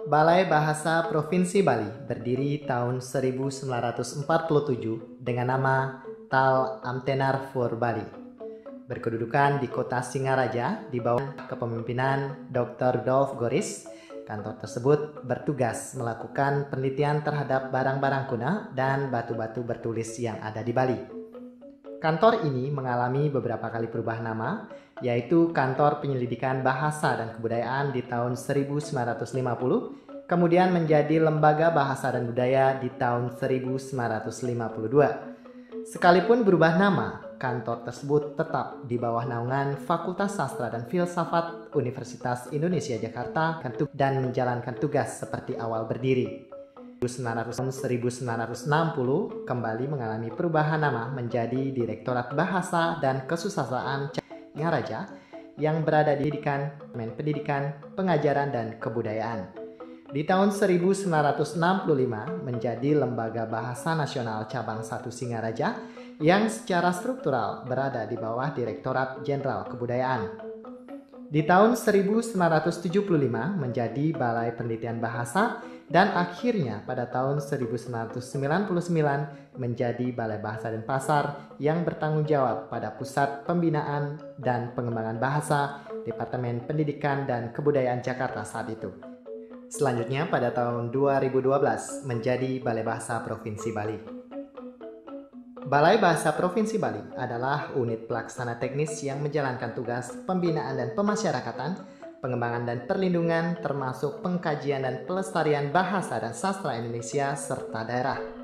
Balai Bahasa Provinsi Bali berdiri tahun 1947 dengan nama Tal Amtenar for Bali. Berkedudukan di kota Singaraja di bawah kepemimpinan Dr. Dolf Goris. Kantor tersebut bertugas melakukan penelitian terhadap barang-barang kuno dan batu-batu bertulis yang ada di Bali. Kantor ini mengalami beberapa kali perubahan nama, yaitu Kantor Penyelidikan Bahasa dan Kebudayaan di tahun 1950, kemudian menjadi Lembaga Bahasa dan Budaya di tahun 1952. Sekalipun berubah nama, kantor tersebut tetap di bawah naungan Fakultas Sastra dan Filsafat Universitas Indonesia Jakarta dan menjalankan tugas seperti awal berdiri. 1960 kembali mengalami perubahan nama menjadi Direktorat Bahasa dan Kesusastraan Singaraja yang berada di Pendidikan, Pengajaran dan Kebudayaan. Di tahun 1965 menjadi Lembaga Bahasa Nasional Cabang 1 Singaraja yang secara struktural berada di bawah Direktorat Jenderal Kebudayaan. Di tahun 1975 menjadi Balai Penelitian Bahasa dan akhirnya pada tahun 1999 menjadi Balai Bahasa dan Pasar yang bertanggung jawab pada Pusat Pembinaan dan Pengembangan Bahasa Departemen Pendidikan dan Kebudayaan Jakarta saat itu. Selanjutnya pada tahun 2012 menjadi Balai Bahasa Provinsi Bali. Balai Bahasa Provinsi Bali adalah unit pelaksana teknis yang menjalankan tugas pembinaan dan pemasyarakatan, pengembangan dan perlindungan termasuk pengkajian dan pelestarian bahasa dan sastra Indonesia serta daerah.